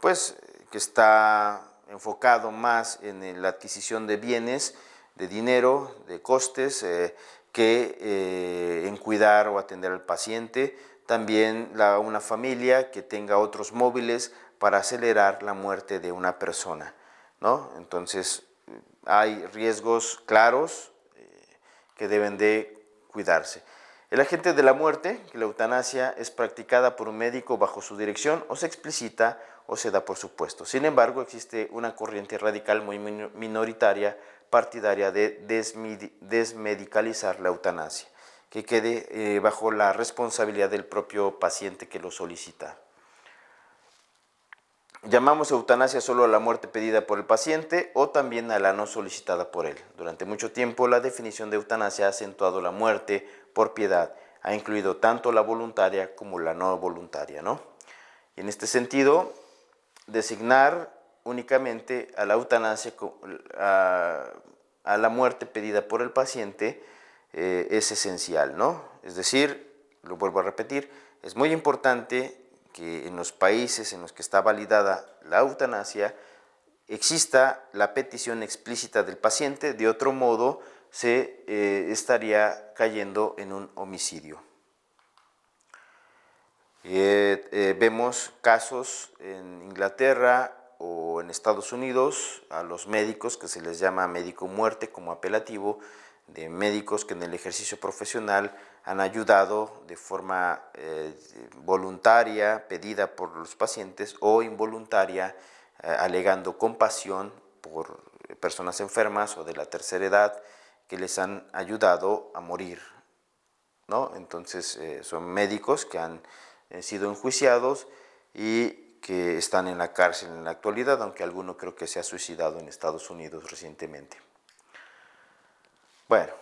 pues que está enfocado más en la adquisición de bienes, de dinero, de costes, que en cuidar o atender al paciente. También una familia que tenga otros móviles para acelerar la muerte de una persona, ¿no? Entonces, hay riesgos claros que deben de cuidarse. El agente de la muerte, que la eutanasia es practicada por un médico bajo su dirección, o se explicita o se da por supuesto. Sin embargo, existe una corriente radical muy minoritaria, partidaria de desmedicalizar la eutanasia, que quede bajo la responsabilidad del propio paciente que lo solicita. Llamamos eutanasia solo a la muerte pedida por el paciente o también a la no solicitada por él. Durante mucho tiempo la definición de eutanasia ha acentuado la muerte por piedad, ha incluido tanto la voluntaria como la no voluntaria, ¿no? Y en este sentido, designar únicamente a la eutanasia, a la muerte pedida por el paciente, es esencial, ¿no? Es decir, lo vuelvo a repetir, es muy importante que en los países en los que está validada la eutanasia exista la petición explícita del paciente, de otro modo se estaría cayendo en un homicidio. Vemos casos en Inglaterra o en Estados Unidos a los médicos, que se les llama médico muerte como apelativo, de médicos que en el ejercicio profesional han ayudado de forma voluntaria, pedida por los pacientes, o involuntaria, alegando compasión por personas enfermas o de la tercera edad que les han ayudado a morir, ¿no? Entonces son médicos que han sido enjuiciados y que están en la cárcel en la actualidad, aunque alguno creo que se ha suicidado en Estados Unidos recientemente. Bueno,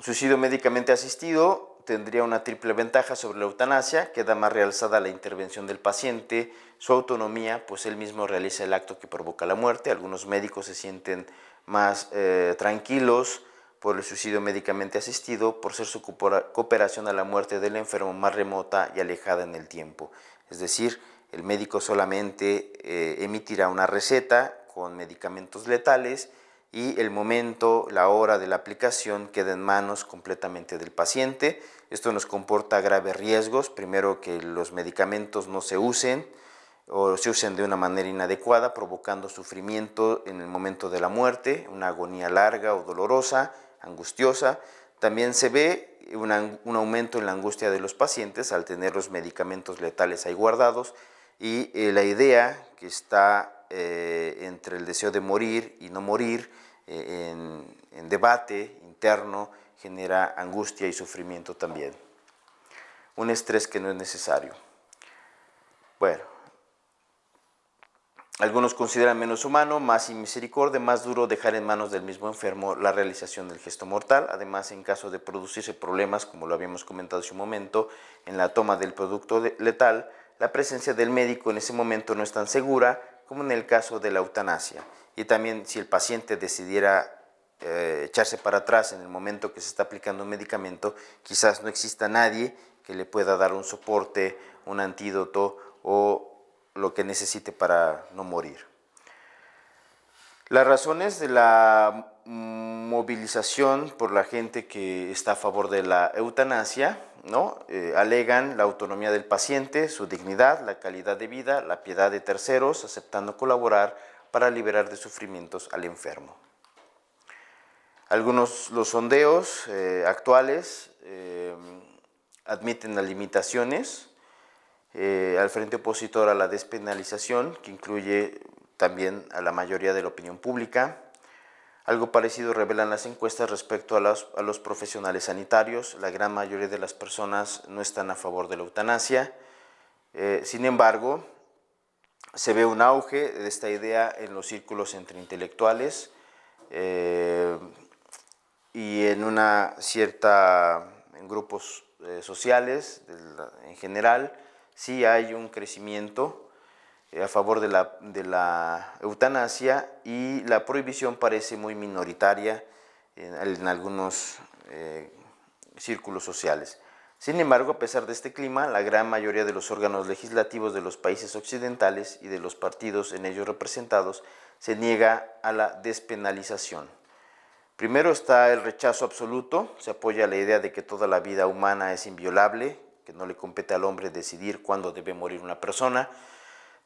suicidio médicamente asistido tendría una triple ventaja sobre la eutanasia. Queda más realzada la intervención del paciente, su autonomía, pues él mismo realiza el acto que provoca la muerte. Algunos médicos se sienten más tranquilos por el suicidio médicamente asistido, por ser su cooperación a la muerte del enfermo más remota y alejada en el tiempo. Es decir, el médico solamente emitirá una receta con medicamentos letales y el momento, la hora de la aplicación queda en manos completamente del paciente. Esto nos comporta graves riesgos. Primero, que los medicamentos no se usen o se usen de una manera inadecuada, provocando sufrimiento en el momento de la muerte, una agonía larga o dolorosa, angustiosa. También se ve un aumento en la angustia de los pacientes al tener los medicamentos letales ahí guardados, y la idea que está entre el deseo de morir y no morir en debate interno genera angustia y sufrimiento también. Un estrés que no es necesario. Bueno, algunos consideran menos humano, más sin misericordia, más duro dejar en manos del mismo enfermo la realización del gesto mortal. Además, en caso de producirse problemas, como lo habíamos comentado hace un momento, en la toma del producto letal, la presencia del médico en ese momento no es tan segura como en el caso de la eutanasia. Y también si el paciente decidiera echarse para atrás en el momento que se está aplicando un medicamento, quizás no exista nadie que le pueda dar un soporte, un antídoto o lo que necesite para no morir. Las razones de la movilización por la gente que está a favor de la eutanasia, ¿no? Alegan la autonomía del paciente, su dignidad, la calidad de vida, la piedad de terceros, aceptando colaborar para liberar de sufrimientos al enfermo. Algunos los sondeos actuales admiten las limitaciones al frente opositor a la despenalización, que incluye también a la mayoría de la opinión pública. Algo parecido revelan las encuestas respecto a los profesionales sanitarios. La gran mayoría de las personas no están a favor de la eutanasia. Sin embargo, se ve un auge de esta idea en los círculos entre intelectuales y en grupos sociales en general. Sí hay un crecimiento a favor de la eutanasia, y la prohibición parece muy minoritaria en algunos círculos sociales. Sin embargo, a pesar de este clima, la gran mayoría de los órganos legislativos de los países occidentales y de los partidos en ellos representados se niega a la despenalización. Primero está el rechazo absoluto. Se apoya la idea de que toda la vida humana es inviolable, que no le compete al hombre decidir cuándo debe morir una persona.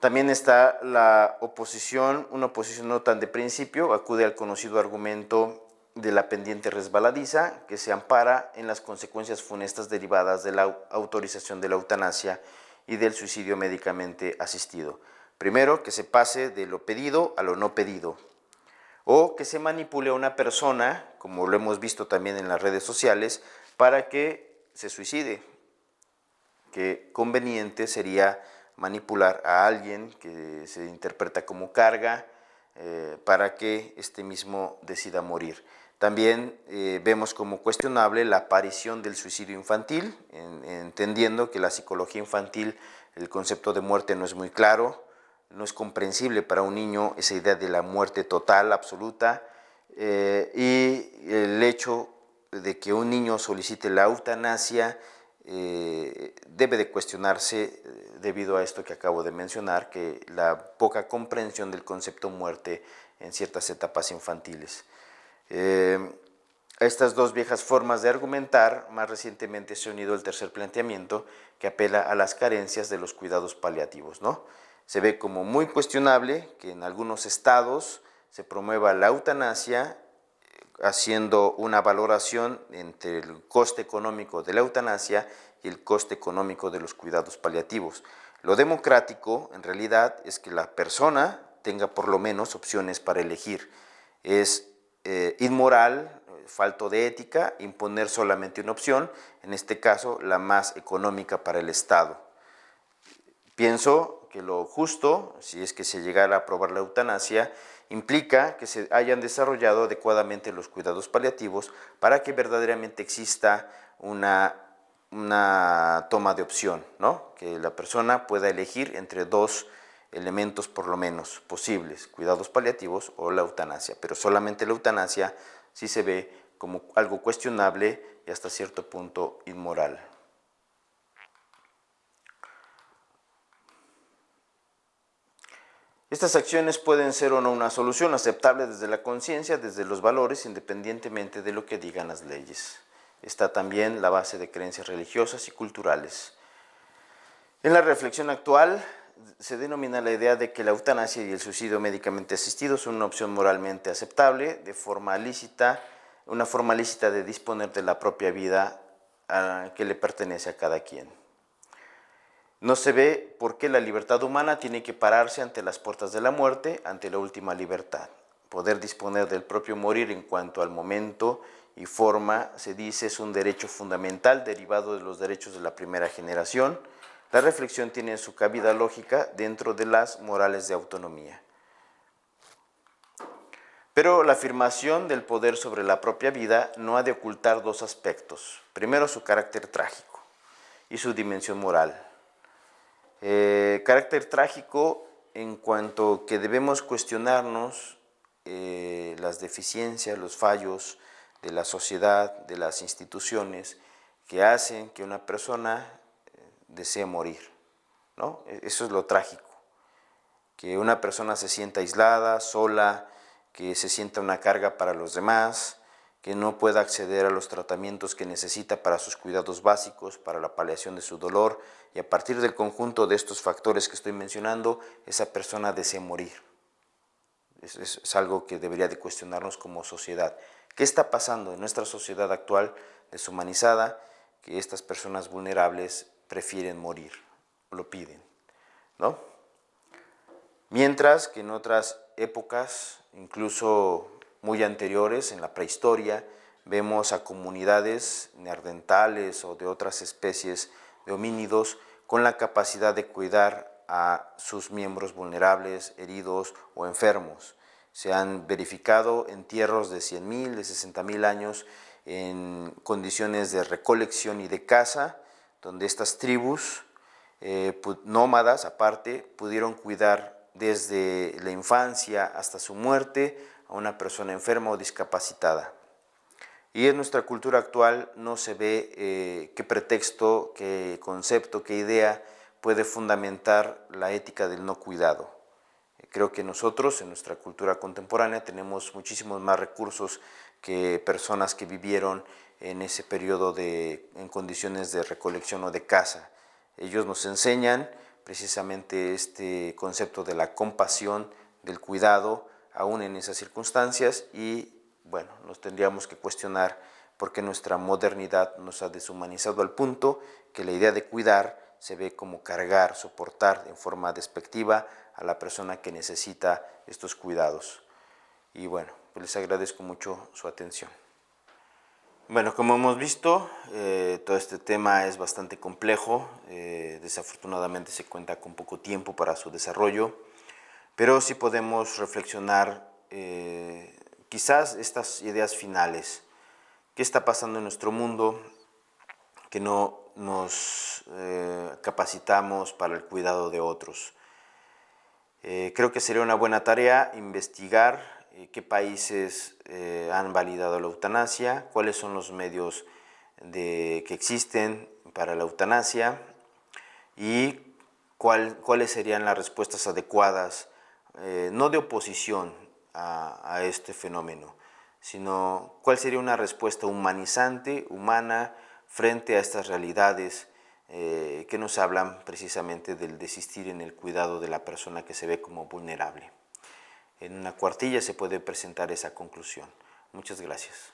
También está la oposición, una oposición no tan de principio, acude al conocido argumento de la pendiente resbaladiza, que se ampara en las consecuencias funestas derivadas de la autorización de la eutanasia y del suicidio médicamente asistido. Primero, que se pase de lo pedido a lo no pedido, o que se manipule a una persona, como lo hemos visto también en las redes sociales, para que se suicide. Que conveniente sería manipular a alguien que se interpreta como carga para que este mismo decida morir. También vemos como cuestionable la aparición del suicidio infantil, entendiendo que la psicología infantil, el concepto de muerte no es muy claro, no es comprensible para un niño esa idea de la muerte total, absoluta, y el hecho de que un niño solicite la eutanasia debe de cuestionarse debido a esto que acabo de mencionar, que la poca comprensión del concepto muerte en ciertas etapas infantiles. A estas dos viejas formas de argumentar, más recientemente se ha unido el tercer planteamiento, que apela a las carencias de los cuidados paliativos, ¿no? Se ve como muy cuestionable que en algunos estados se promueva la eutanasia, haciendo una valoración entre el coste económico de la eutanasia y el coste económico de los cuidados paliativos. Lo democrático, en realidad, es que la persona tenga por lo menos opciones para elegir. Es inmoral, falto de ética, imponer solamente una opción, en este caso la más económica para el Estado. Pienso que lo justo, si es que se llegara a aprobar la eutanasia, implica que se hayan desarrollado adecuadamente los cuidados paliativos para que verdaderamente exista una toma de opción, ¿no? Que la persona pueda elegir entre dos elementos por lo menos posibles, cuidados paliativos o la eutanasia, pero solamente la eutanasia sí se ve como algo cuestionable y hasta cierto punto inmoral. Estas acciones pueden ser o no una solución aceptable desde la conciencia, desde los valores, independientemente de lo que digan las leyes. Está también la base de creencias religiosas y culturales. En la reflexión actual, se denomina la idea de que la eutanasia y el suicidio médicamente asistido son una opción moralmente aceptable, una forma lícita de disponer de la propia vida que le pertenece a cada quien. No se ve por qué la libertad humana tiene que pararse ante las puertas de la muerte, ante la última libertad. Poder disponer del propio morir en cuanto al momento y forma, se dice, es un derecho fundamental derivado de los derechos de la primera generación. La reflexión tiene su cabida lógica dentro de las morales de autonomía. Pero la afirmación del poder sobre la propia vida no ha de ocultar dos aspectos. Primero, su carácter trágico y su dimensión moral. Carácter trágico en cuanto que debemos cuestionarnos las deficiencias, los fallos de la sociedad, de las instituciones que hacen que una persona desee morir, ¿no? Eso es lo trágico, que una persona se sienta aislada, sola, que se sienta una carga para los demás, que no pueda acceder a los tratamientos que necesita para sus cuidados básicos, para la paliación de su dolor, y a partir del conjunto de estos factores que estoy mencionando, esa persona desea morir. Es algo que debería de cuestionarnos como sociedad. ¿Qué está pasando en nuestra sociedad actual deshumanizada que estas personas vulnerables prefieren morir, lo piden, ¿no? Mientras que en otras épocas, incluso muy anteriores, en la prehistoria, vemos a comunidades neandertales o de otras especies de homínidos con la capacidad de cuidar a sus miembros vulnerables, heridos o enfermos. Se han verificado entierros de 100.000, de 60.000 años en condiciones de recolección y de caza, donde estas tribus nómadas, aparte, pudieron cuidar desde la infancia hasta su muerte a una persona enferma o discapacitada. Y en nuestra cultura actual no se ve qué pretexto, qué concepto, qué idea puede fundamentar la ética del no cuidado. Creo que nosotros en nuestra cultura contemporánea tenemos muchísimos más recursos que personas que vivieron en ese periodo en condiciones de recolección o de caza. Ellos nos enseñan precisamente este concepto de la compasión, del cuidado, aún en esas circunstancias, y bueno, nos tendríamos que cuestionar por qué nuestra modernidad nos ha deshumanizado al punto que la idea de cuidar se ve como cargar, soportar en forma despectiva a la persona que necesita estos cuidados. Y bueno, pues les agradezco mucho su atención. Bueno, como hemos visto, todo este tema es bastante complejo, desafortunadamente se cuenta con poco tiempo para su desarrollo, pero sí podemos reflexionar quizás estas ideas finales. ¿Qué está pasando en nuestro mundo que no nos capacitamos para el cuidado de otros? Creo que sería una buena tarea investigar qué países han validado la eutanasia, cuáles son los medios que existen para la eutanasia y cuáles serían las respuestas adecuadas, no de oposición a este fenómeno, sino cuál sería una respuesta humanizante, humana, frente a estas realidades que nos hablan precisamente del desistir en el cuidado de la persona que se ve como vulnerable. En una cuartilla se puede presentar esa conclusión. Muchas gracias.